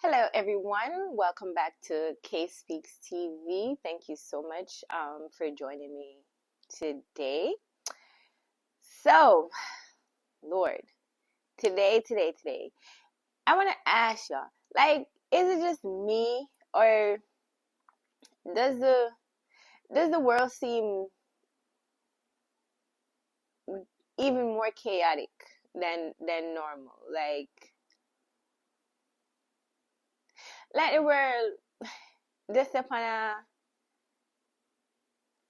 Hello, everyone. Welcome back to K Speaks TV. Thank you so much for joining me today. So, Lord, today, I want to ask y'all, like, is it just me, or does the world seem even more chaotic than normal? Like the world just upon a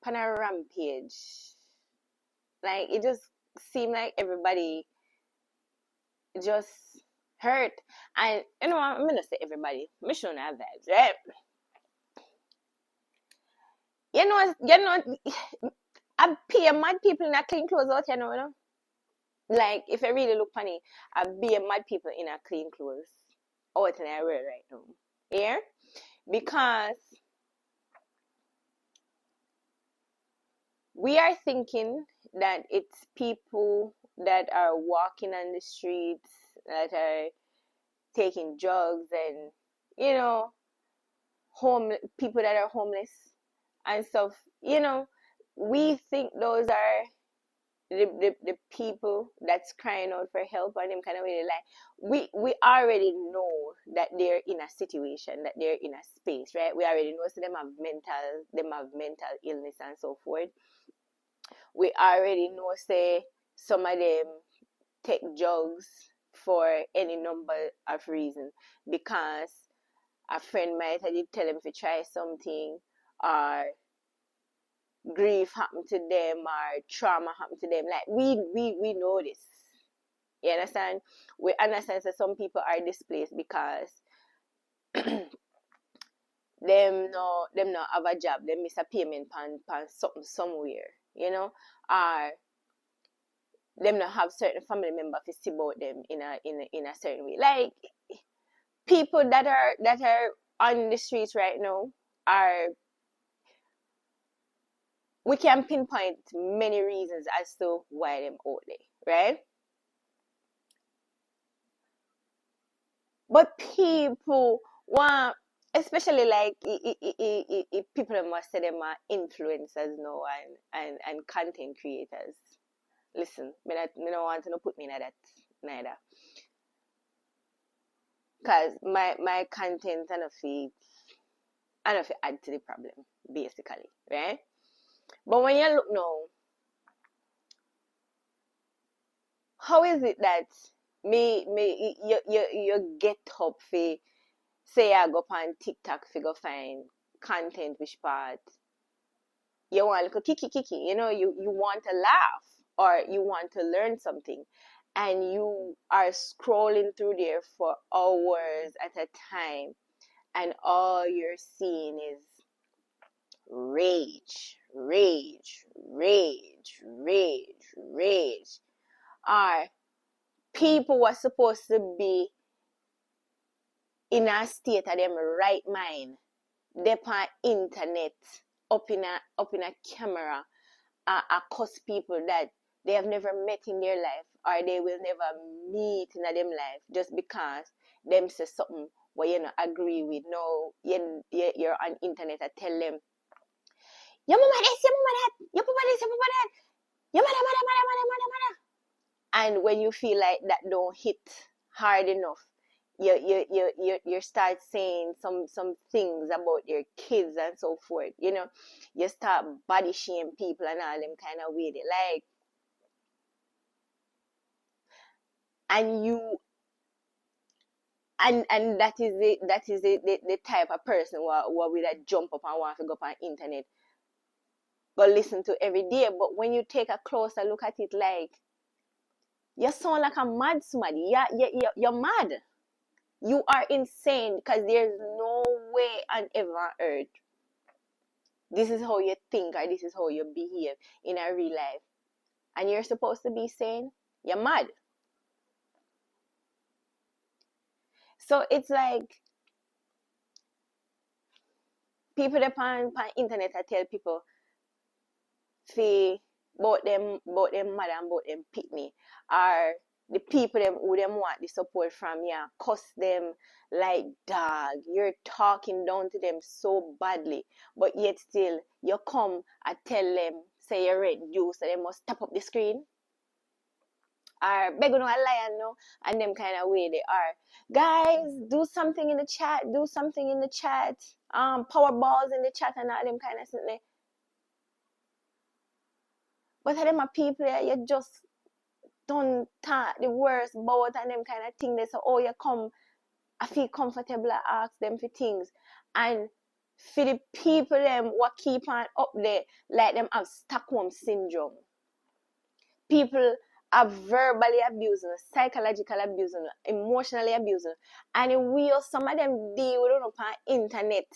rampage. Like it just seemed like everybody just hurt. And I'm gonna say everybody. Me shouldn't have vibes, right? I pay mad people in a clean clothes out here now. Like if I really look funny, I be mad people in a clean clothes out in the world right now. Yeah? Because we are thinking that it's people that are walking on the streets, that are taking drugs, and people that are homeless and stuff. We think those are the people that's crying out for help, and them kind of really like we already know that they're in a situation, that they're in a space, right? We already know, so them have mental illness and so forth. We already know, say, some of them take drugs for any number of reasons, because a friend might have tell them to try something, or grief happened to them, or trauma happened to them. Like we know this. You understand? We understand that some people are displaced because them no have a job, them miss a payment pan something somewhere, or them not have certain family member to see about them in a certain way. Like people that are on the streets right now are, we can pinpoint many reasons as to why them out there, right? But people want, especially like if people must say them are influencers now, and content creators. Listen, me don't want to put me in that neither. Because my content and of it add to the problem, basically, right? But when you look now, how is it that you get up for, say, I go on TikTok for go find content which part you want to kiki, you want to laugh, or you want to learn something, and you are scrolling through there for hours at a time, and all you're seeing is rage, rage, rage, rage, rage. Are people were supposed to be in a state of them right mind, they on internet, up in a camera, cuss people that they have never met in their life, or they will never meet in them life, just because them say something where you not agree with. No, you're on internet, I tell them, your mama this, your mama that, your papa this, your papa that, your mother. And when you feel like that don't hit hard enough, you start saying some things about your kids and so forth. You start body shame people and all them kind of way. Like, and you and that is the type of person who will that jump up and want to go up on internet, go listen to every day. But when you take a closer look at it, like, you sound like a mad somebody. You're mad. You are insane, because there's no way on ever earth this is how you think, or this is how you behave in a real life, and you're supposed to be sane. You're mad. So it's like people that on internet, I tell people, see, both them mother and both them pick me, or the people them who them want the support from you, cuss them like dog. You're talking down to them so badly, but yet still you come and tell them, say you read you, so they must tap up the screen. Or beg on a lion no, and them kind of way they are. Guys, do something in the chat, do something in the chat. Power balls in the chat and all them kind of thing. But them are people you just don't talk the worst about and them kind of thing. They say, oh, you come, I feel comfortable, I ask them for things. And for the people them what keep on up there, like them have Stockholm syndrome. People are verbally abusing, psychological abusing, emotionally abusing. And we some of them deal with it on internet.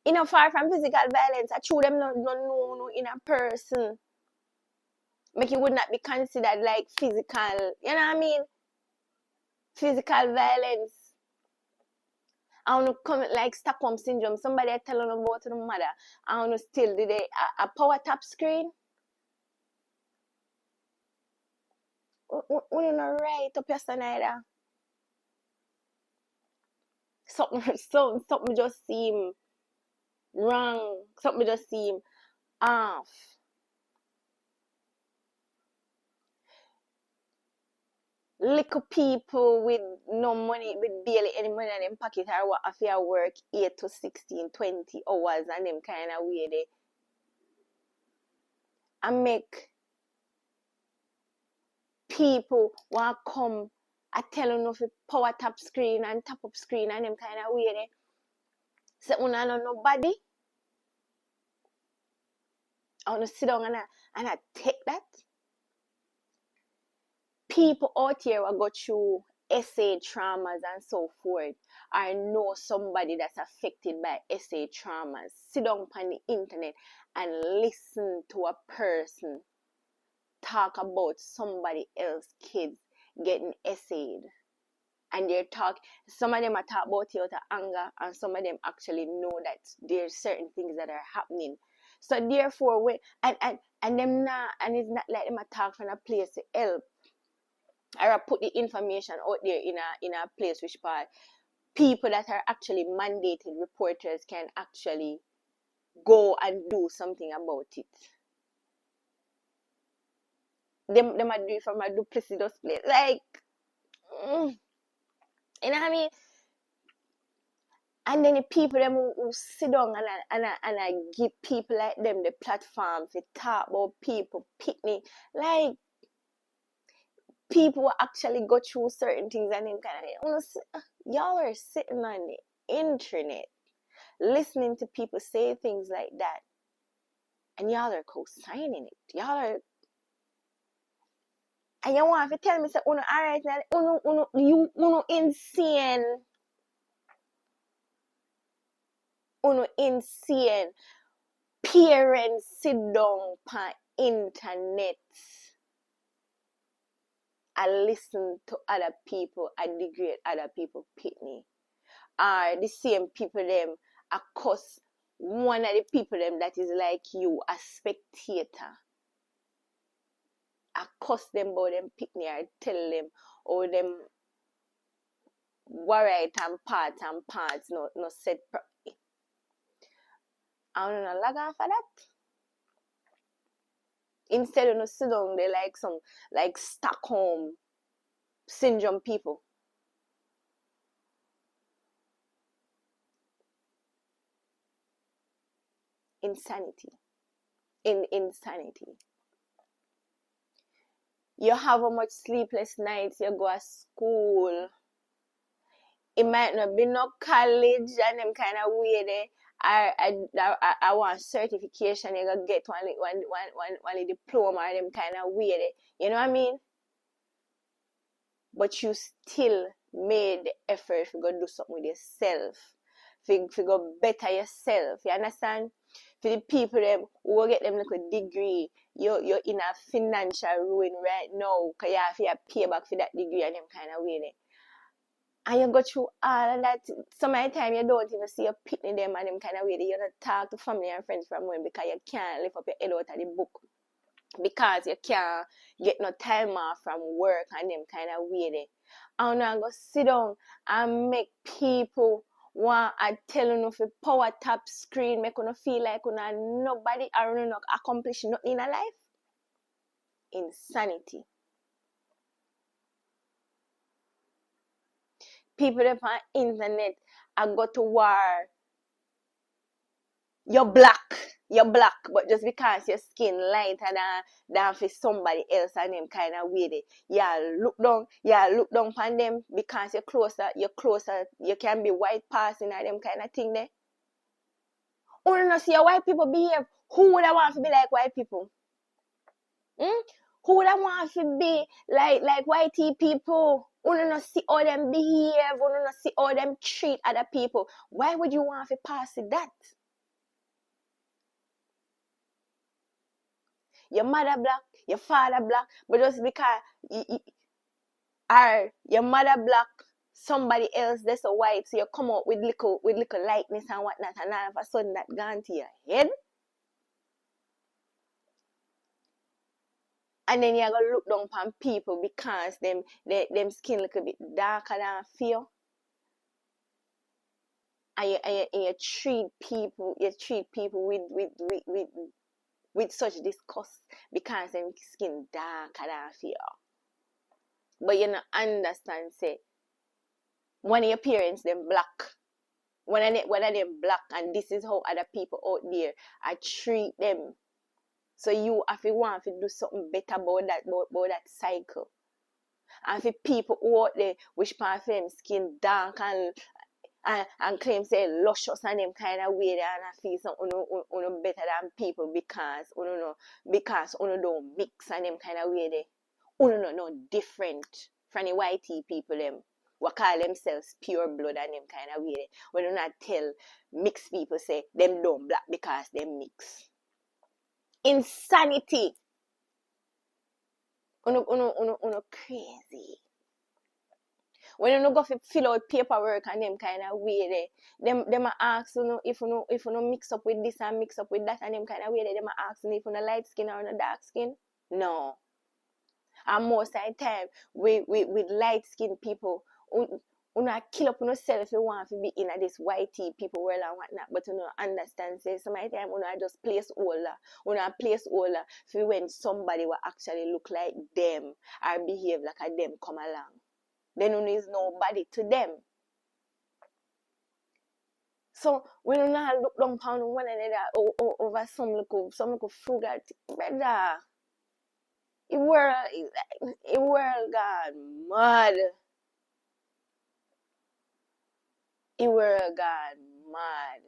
You know, far from physical violence, I true them not know in a person. Make it would not be considered like physical, you know what I mean? Physical violence. I want to come like Stockholm syndrome. Somebody telling them about to the mother. I want to still do they a power tap screen. We don't know right up your son either. Something just seem wrong. Something just seem off. Little people with no money, with barely any money in them pocket are what if you work 8 to 16, 20 hours and them kind of way they and make people want to come I tell you no for power tap screen and tap up screen and them kind of way they say una know nobody. I want to sit down and I take that. People out here will go through essay traumas and so forth. I know somebody that's affected by essay traumas. Sit down on the internet and listen to a person talk about somebody else's kids getting essayed. And they're some of them are talk about it out of anger, and some of them actually know that there's certain things that are happening. So therefore, and them not, and it's not like them talk from a place to help. Or put the information out there in a place which part people that are actually mandated reporters can actually go and do something about it. Them are doing from a duplicitous place. Like, you know what I mean? And then the people them who sit down and I give people like them the platform to talk about people, picnic, like people actually go through certain things and then kind of y'all are sitting on the internet listening to people say things like that and y'all are co-signing it. Y'all are and you want to tell me say alright now you insane. Insane. Parents sit down on internet and listen to other people and degrade other people picnic. Or the same people them across one of the people them that is like you, a spectator. Across them about them picnic or tell them or them worried and parts no set properly. I don't know log on for that. Instead of no sit down they like some like Stockholm syndrome people. Insanity. Insanity. You have a much sleepless nights, you go to school. It might not be no college and them kind of way there. I want certification, you gonna get one diploma or them kind of way there. You know what I mean? But you still made the effort to go do something with yourself. To go better yourself. You understand? For the people them who will get them like a degree, you're in a financial ruin right now because you have to pay back for that degree and them kind of way there. And you go through all of that. Some of the time you don't even see your pitney them and them kind of way there. You don't talk to family and friends from home because you can't lift up your head out of the book. because you can't get no time off from work and them kind of way there. And now go sit down and make people want I tell you for power tap screen, make you feel like you nobody or you not accomplish nothing in a life. Insanity. People up on internet I go to war. You're black, but just because your skin lighter than for somebody else and them kind of way they, look down upon them because you're closer, you can be white passing and them kind of thing there. Oh, no, see how white people behave. Who would I want to be like white people? Who would I want to be like whitey people? Oh, no, see how them behave. Oh, no, see how them treat other people. Why would you want to pass it that? Your mother black, your father black, but just because your mother black, somebody else that's a white, so you come out with little lightness and whatnot, and all of a sudden that gone to your head. And then you're gonna look down upon people because them skin look a bit darker than you. And you treat people with such disgust because them skin darker than you. But you don't understand, say, one of your parents them black, one of them black, and this is how other people out there I treat them. So you have to want to do something better about that cycle. And for people who out there which part of them skin dark and claim say luscious and them kind of way, and I feel something better than people because don't mix and them kind of way they no different from the whitey people them what call themselves pure blood and them kind of way. When you not tell mixed people say them don't black because them mix. Insanity. Uno crazy. When you go fill out paperwork and them kind of way there, them ask if you mix up with this and mix up with that and them kind of way there, them ask if you light skin or dark skin. No. And most of the time, with light skinned people, you kill up yourself if you want to be in this whitey people world and whatnot, but you don't understand. Say, some of the time, you just place older for when somebody will actually look like them or behave like a them come along. Then you is nobody to them. So when you not look down upon one another over some little frugal, brother. The world gone mad. The world gone mad.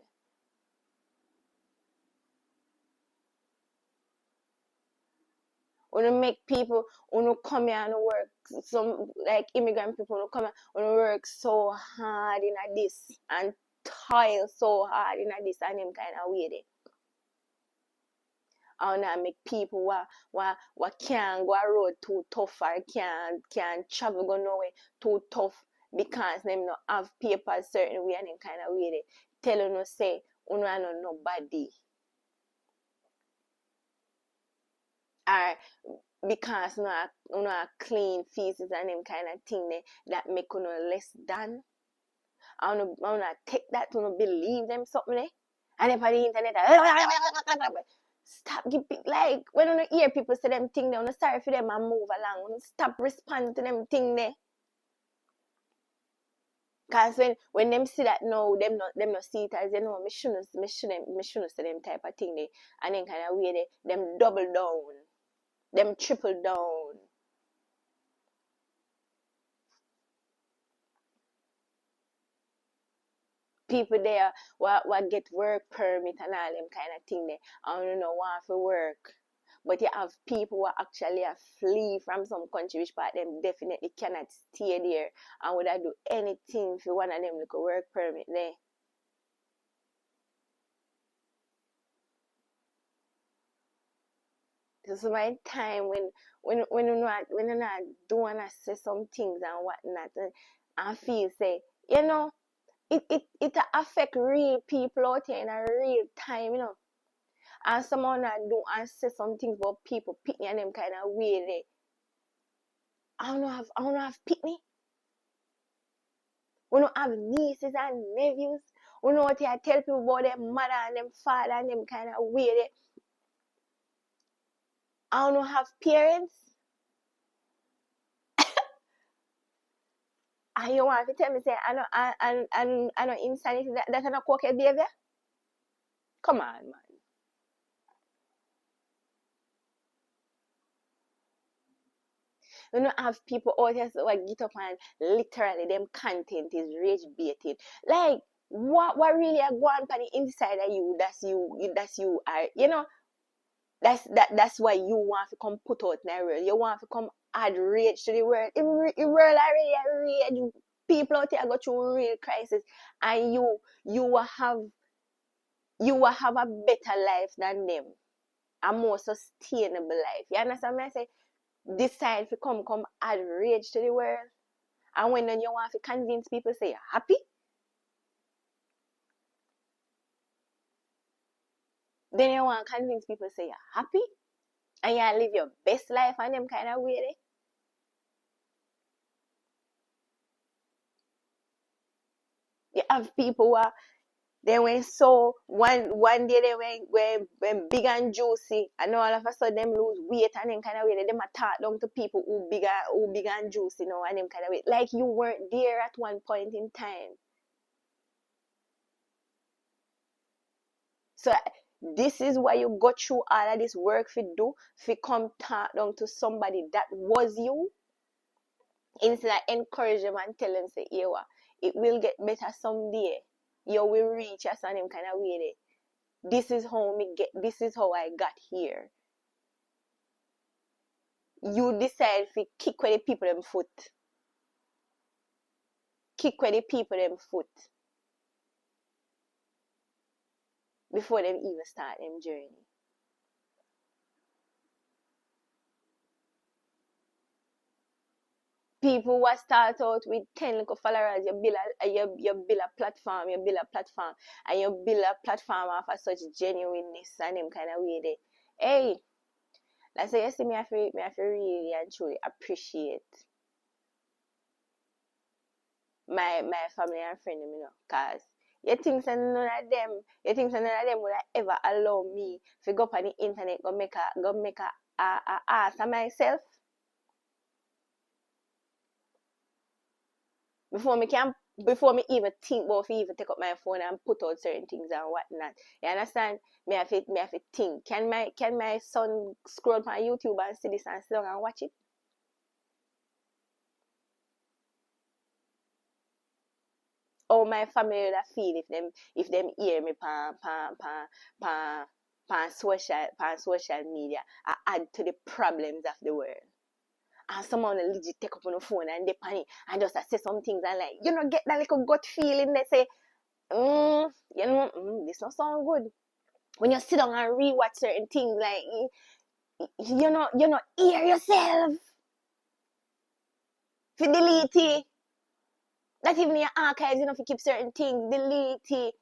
When you make people, when you come here and work, some like immigrant people, when you come here, when you work so hard in this and toil so hard in this and them kind of way there. And now make people what can't go a road too tough or can't travel go nowhere too tough because them not have papers certain way and them kind of way they tell you say you know nobody. Or because you know clean feces and them kind of thing that make you less than. I wanna take that to believe them something there. And if on the internet stop give like when you hear people say them thing they wanna sorry for them and move along. Stop respond to them thing there. Cause when them see that no, them not see it as you know, me shouldn't say them type of thing there. And then kind of way them double down, them triple down. People there what get work permit and all them kind of thing there. I don't know want to work. But you have people who actually flee from some country which part them definitely cannot stay there and would I do anything for one of them like a work permit there. This is my time when you're not doing and say some things and whatnot and feel say, you know, it affect real people out here in a real time, you know. And someone that do and say some things about people, pitney and them kind of way there. I don't have pitney. We don't have nieces and nephews. We know what I tell people about their mother and them father and them kind of way there. I don't have parents. And you want to tell me say I know insanity that's not cockhead behavior? Come on, man. We don't have people out here so get up and literally them content is rage baiting. Like what really are going on the inside of you that's you are that's why you want to come put out in the world. You want to come add rage to the world. The world already rage. People out here go through real crisis and you will have a better life than them. A more sustainable life. You understand me? I say decide to come add rage to the world. And when then you want to convince people say you're happy, then you want to convince people say you're happy and you live your best life and them kind of way there. You have people who are they went so one day they went big and juicy and all of a sudden them lose weight and them kind of way. Them attack down to people who big and juicy now and them kind of way. Like you weren't there at one point in time. So this is why you go through all of this work for do, for come talk down to somebody that was you. Instead of encourage them and tell them say, yeah, it will get better someday. You will reach us and them kind of way there. This is how I got here. You decide to kick where the people them foot. Kick where the people them foot. Before them even start them journey. People who start out with 10 little followers, you build a platform, and you build a platform off of such genuineness and them kind of way there. Hey, that's why you see me have to really and truly appreciate my family and friends, cause you think that none of them would ever allow me to go up on the internet go make a ass of myself before me even think about even take up my phone and put out certain things and whatnot. You understand? Me have to think. Can my son scroll on YouTube and see this and sit down and watch it? Or my family would feel if them hear me pan social media I add to the problems of the world. And someone will legit take up on the phone and they panic and just say some things and like, get that little gut feeling they say, this don't sound good. When you sit down and rewatch certain things, like, you know, hear yourself. If you delete it, not even your archives, if you keep certain things, delete it.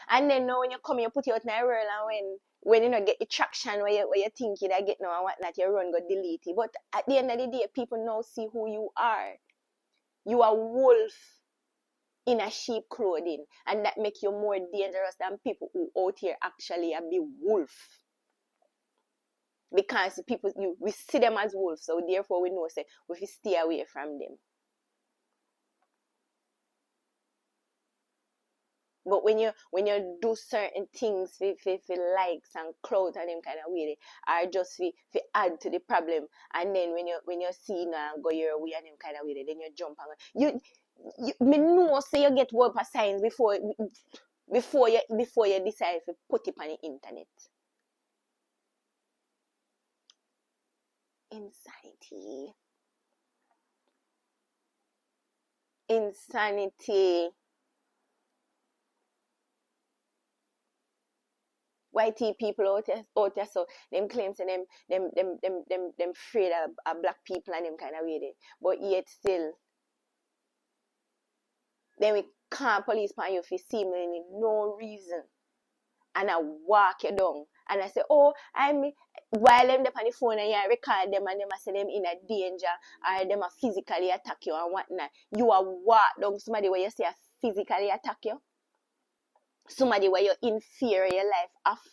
And then now when you come, you put it out in the world and when you get the traction where you think you get now and whatnot, you run go delete it. But at the end of the day, people now see who you are. You are wolf in a sheep clothing, and that make you more dangerous than people who out here actually are be wolf. Because people we see them as wolves, so therefore we know say we should stay away from them. But when you do certain things for likes and clout and them kind of way, are just for add to the problem, and then when you see now go your way and them kind of way, then you jump and me know say you get word for signs before you decide to put it on the internet. Insanity. YT people out there so them claims and them afraid of black people and them kind of way there. But yet still then we can't police on you for seemingly no reason. and I walk you down. And I say, oh, while them on the phone and you record them and them say them in a danger or them a physically attack you and whatnot. You are walk down somebody where you say a physically attack you. Somebody where you inferior your life off.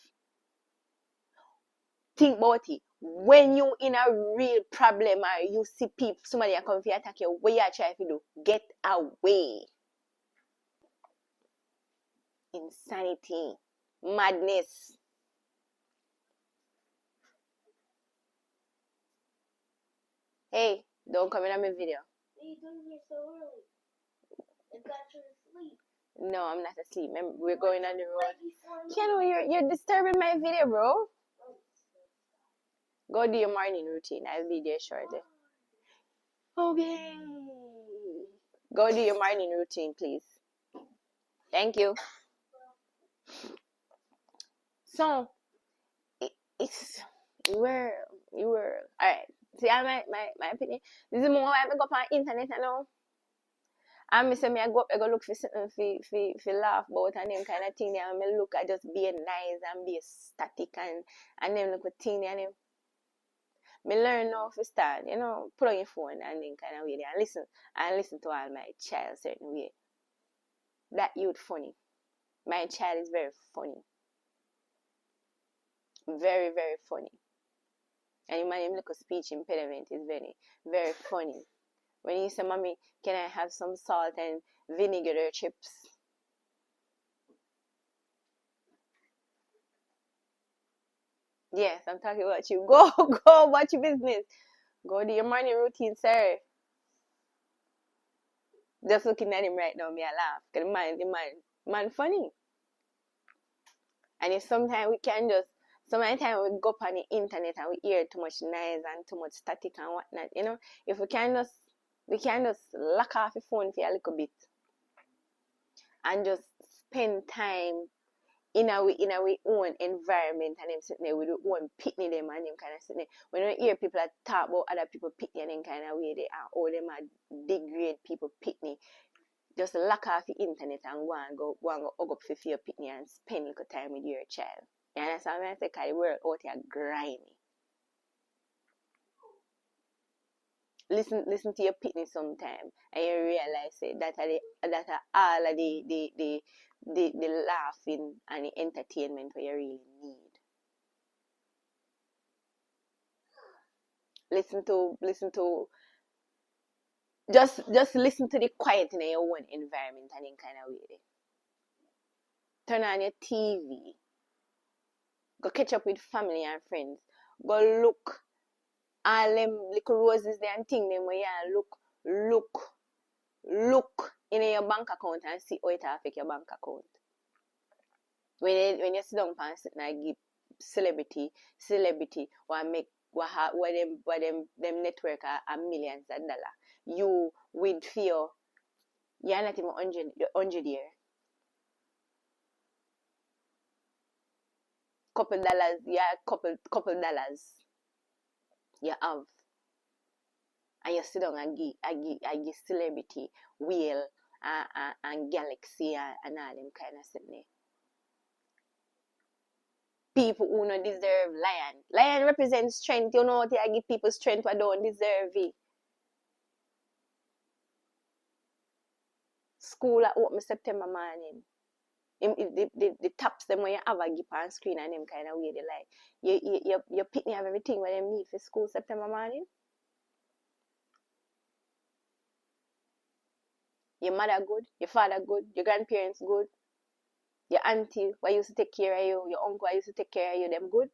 Think about it. When you in a real problem or you see people, somebody come for attack you, what you try to do? Get away. Insanity. Madness. Hey, don't come in on my video. What are you doing here so early? I got you to sleep. No, I'm not asleep. We're going on the road. Keanu, you're disturbing my video, bro. Go do your morning routine. I'll be there shortly. Okay. Go do your morning routine, please. Thank you. So, it's you were alright. See, my opinion. This is more I go up on internet and now. And me say me I go look for something for laugh about and them kind of thing there. And me look I just be nice and be static and them look a thing there and them. Me learn now to start, put on your phone and then kind of way there and listen to all my child certain way. That youth funny. My child is very funny. Very, very funny. And you might look a speech impediment is very, very funny. When you say, Mommy, can I have some salt and vinegar chips? Yes, I'm talking about you. Go watch your business. Go do your morning routine, sir. Just looking at him right now, me I laugh. Cause the man funny. And if sometimes we we go up on the internet and we hear too much noise and too much static and whatnot, if we can just lock off the phone for a little bit and just spend time in our own environment and them sitting there with our own pitney them and them kind of sitting there. When you hear people that talk about other people pitney and them kind of way they are, or them are degrade people pitney, just lock off the internet and go hug up for your pitney and spend a little time with your child. You understand what I say? Because the world out here grimy. Listen to your pitney sometime and you realize that are all of the laughing and the entertainment what you really need. Listen to just listen to the quiet in your own environment and in kind of way. Turn on your TV. Go catch up with family and friends. Go look all them little roses there and thing them where you look in your bank account and see how it affect your bank account. When you sit down and sit and give celebrity what them network are millions of dollars. You with fear you're not even 100 year. Couple dollars, couple dollars you have. And you sit down and give celebrity whale and galaxy and all them kind of sitting there. People who don't deserve lion. Lion represents strength. You know what I give people strength but don't deserve it. School are open September morning. The taps them when you have a gip on screen and them kind of way they like. You pick me have everything what them need for school September morning. Your mother good, your father good, your grandparents good, your auntie who used to take care of you, your uncle who used to take care of you, them good.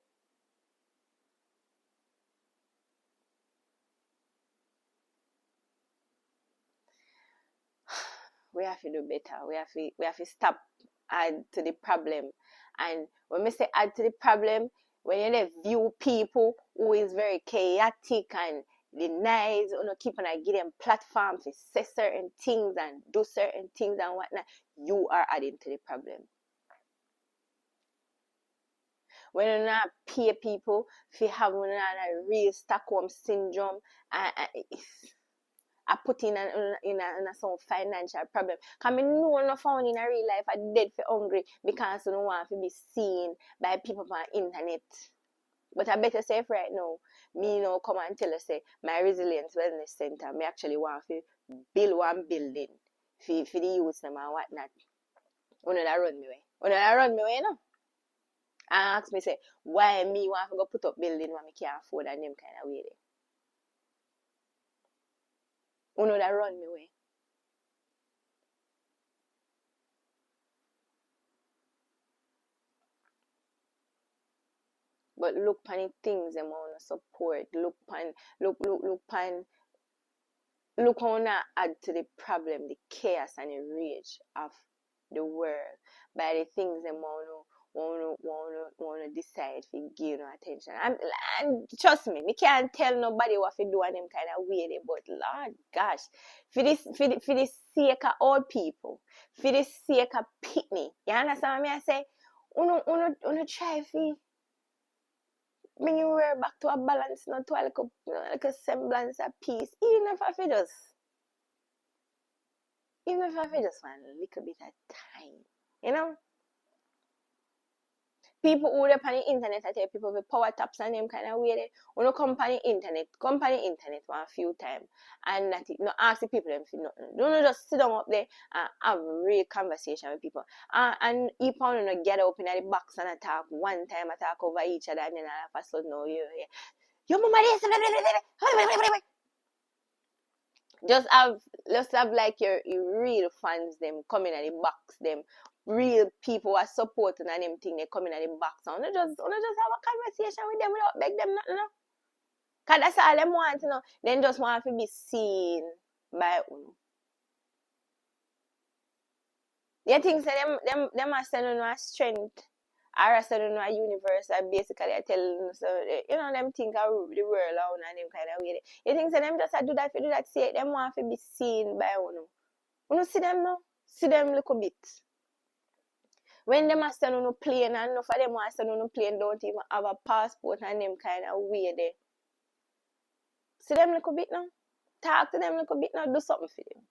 We have to do better. We have to stop add to the problem. And when we say add to the problem, when you view people who is very chaotic and the nice, keep on give them platforms to say certain things and do certain things and whatnot, you are adding to the problem. When you not pay people for having a real Stockholm syndrome, I put in some financial problem. Because I know no found in a real life I dead for hungry because you don't want to be seen by people on the internet. But I better say right now, me come and tell you say my resilience wellness center, me actually want to build one building for the youth them and whatnot. Una that run me way. Una that run me way, no? And ask me say, why me want to go put up building when me can't afford and them kind of way there. Una that run me way. But look pan the things them wanna support. Look how na add to the problem, the chaos and the rage of the world by the things them wanna decide to give no attention. And trust me, me can't tell nobody what to do and them kind of way there, but Lord gosh, for the sake of all people, for the sake of pitney, you understand what I say? Uno try to bring your world back to a balance, not to like a semblance of peace, even if I feel just one little bit of time, you know. People who are on the internet, I tell people with power taps and them kind of way there. When you come on the internet one few times and that it, no ask the people them for nothing. Don't just sit down up there and have a real conversation with people. And if you don't get up in the box and attack one time, attack over each other, and then all of a sudden, no, your mama this. Just have like your real fans them coming at the box them. Real people are supporting and them thing they coming at the box. And just have a conversation with them without beg them nothing. Cause that's all them want, Then just want to be seen by uno. You think say them are sending a strength or a sending a universe or basically I tell them so them think of the world around and them kind of way. You think say them just do that say them want to be seen by uno. Uno see them now? See them little bit. When them are send on a plane and enough of them want send on a plane don't even have a passport and them kind of way there. See them little bit now? Talk to them little bit now, do something for them.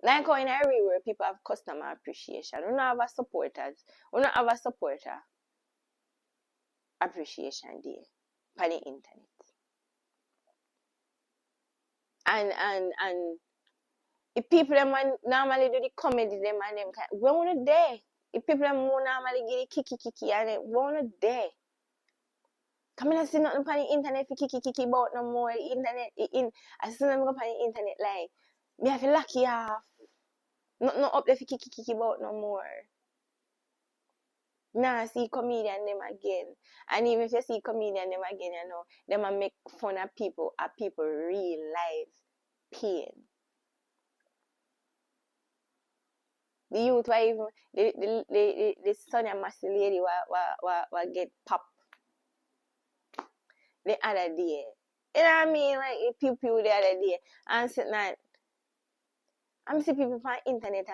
Like how in everywhere people have customer appreciation. We don't have a supporters. We don't have a supporter appreciation day on the internet. And if people them normally do the comedy them and them kind, we wanna there. If people them normally get the kiki and we wanna there. Come in and see nothing on the internet for kiki about no more. The internet I see them go on the internet like me have to lock you off. Nothing up there for kiki about no more. Nah, see comedian them again. And even if you see comedian them again, them a make fun of people real life pain. The youth were even the Sonia Massey lady wa get pop the other day. You know what I mean? Like people the other day and sitting at I'm see people on the internet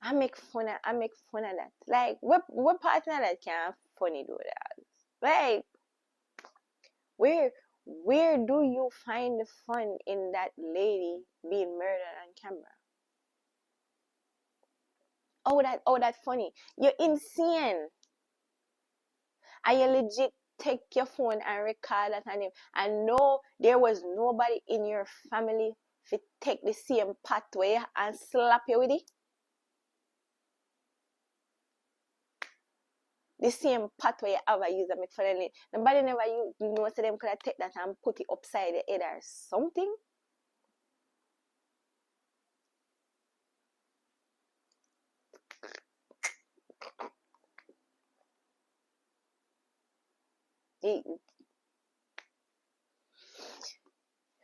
I make fun of that. Like what partner that can funny do that? Like where do you find the fun in that lady being murdered on camera? Oh that funny. You're insane. And you legit take your phone and record that on him. And no, there was nobody in your family to take the same pathway and slap you with it. The same pathway you ever use and make fun of it. Nobody never use, most of them could have take that and put it upside the head or something.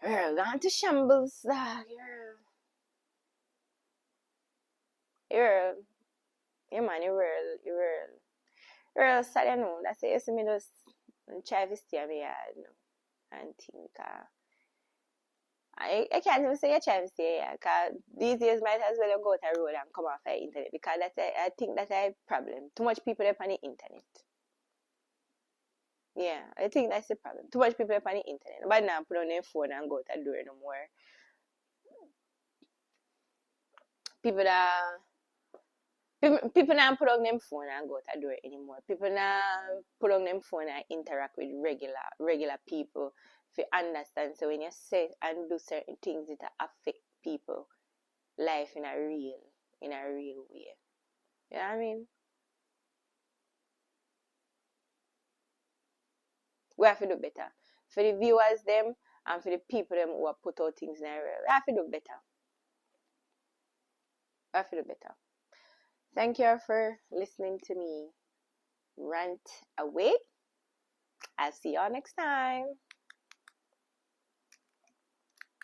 Girl, gone to shambles. Girl, yeah man, you're sad, you know. That's it. You see me just try to stay on my yard, and think. I can't even say you try to stay here, because these days might as well go to the road and come off the internet, because I think that's a problem. Too much people are on the internet. Yeah, I think that's the problem. Too much people up on the internet. Nobody now put on their phone and go out the door no more. People that people now put on them phone and go out the door anymore. People now put on them phone and interact with regular people if you understand. So when you say and do certain things, it affect people life in a real way. You know what I mean? We have to do better. For the viewers them and for the people them who have put out things in the real. We have to do better. We have to do better. Thank you for listening to me rant away. I'll see y'all next time.